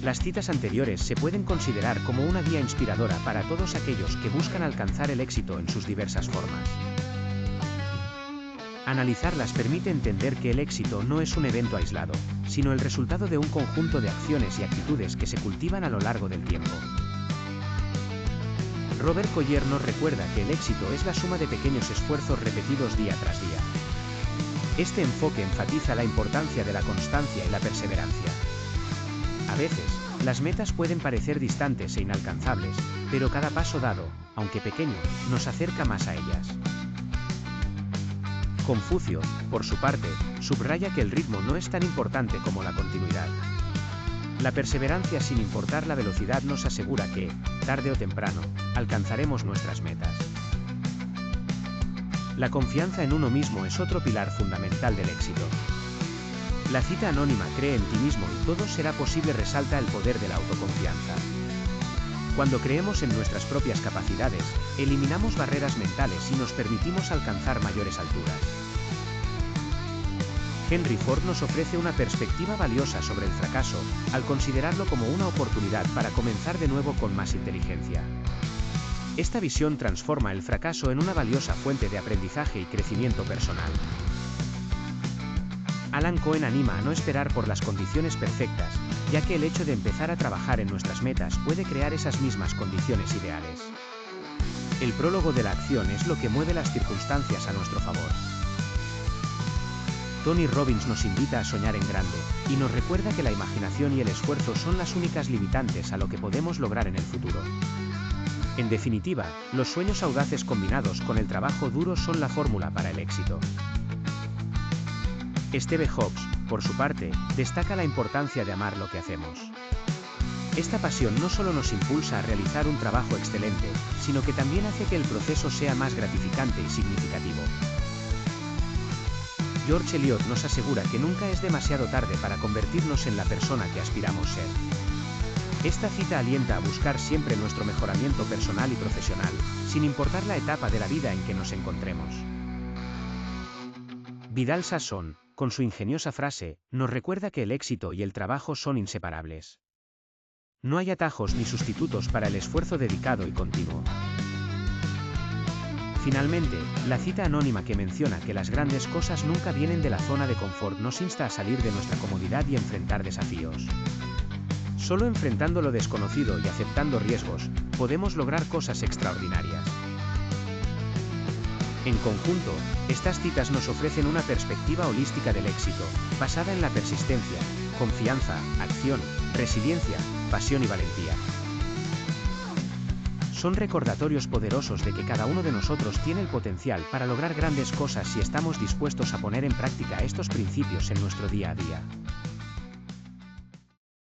Las citas anteriores se pueden considerar como una guía inspiradora para todos aquellos que buscan alcanzar el éxito en sus diversas formas. Analizarlas permite entender que el éxito no es un evento aislado, sino el resultado de un conjunto de acciones y actitudes que se cultivan a lo largo del tiempo. Robert Collier nos recuerda que el éxito es la suma de pequeños esfuerzos repetidos día tras día. Este enfoque enfatiza la importancia de la constancia y la perseverancia. A veces, las metas pueden parecer distantes e inalcanzables, pero cada paso dado, aunque pequeño, nos acerca más a ellas. Confucio, por su parte, subraya que el ritmo no es tan importante como la continuidad. La perseverancia sin importar la velocidad nos asegura que, tarde o temprano, alcanzaremos nuestras metas. La confianza en uno mismo es otro pilar fundamental del éxito. La cita anónima "cree en ti mismo y todo será posible" resalta el poder de la autoconfianza. Cuando creemos en nuestras propias capacidades, eliminamos barreras mentales y nos permitimos alcanzar mayores alturas. Henry Ford nos ofrece una perspectiva valiosa sobre el fracaso, al considerarlo como una oportunidad para comenzar de nuevo con más inteligencia. Esta visión transforma el fracaso en una valiosa fuente de aprendizaje y crecimiento personal. Alan Cohen anima a no esperar por las condiciones perfectas, ya que el hecho de empezar a trabajar en nuestras metas puede crear esas mismas condiciones ideales. El prólogo de la acción es lo que mueve las circunstancias a nuestro favor. Tony Robbins nos invita a soñar en grande, y nos recuerda que la imaginación y el esfuerzo son las únicas limitantes a lo que podemos lograr en el futuro. En definitiva, los sueños audaces combinados con el trabajo duro son la fórmula para el éxito. Steve Jobs, por su parte, destaca la importancia de amar lo que hacemos. Esta pasión no solo nos impulsa a realizar un trabajo excelente, sino que también hace que el proceso sea más gratificante y significativo. George Eliot nos asegura que nunca es demasiado tarde para convertirnos en la persona que aspiramos ser. Esta cita alienta a buscar siempre nuestro mejoramiento personal y profesional, sin importar la etapa de la vida en que nos encontremos. Vidal Sassoon, con su ingeniosa frase, nos recuerda que el éxito y el trabajo son inseparables. No hay atajos ni sustitutos para el esfuerzo dedicado y continuo. Finalmente, la cita anónima que menciona que las grandes cosas nunca vienen de la zona de confort nos insta a salir de nuestra comodidad y enfrentar desafíos. Solo enfrentando lo desconocido y aceptando riesgos, podemos lograr cosas extraordinarias. En conjunto, estas citas nos ofrecen una perspectiva holística del éxito, basada en la persistencia, confianza, acción, resiliencia, pasión y valentía. Son recordatorios poderosos de que cada uno de nosotros tiene el potencial para lograr grandes cosas si estamos dispuestos a poner en práctica estos principios en nuestro día a día.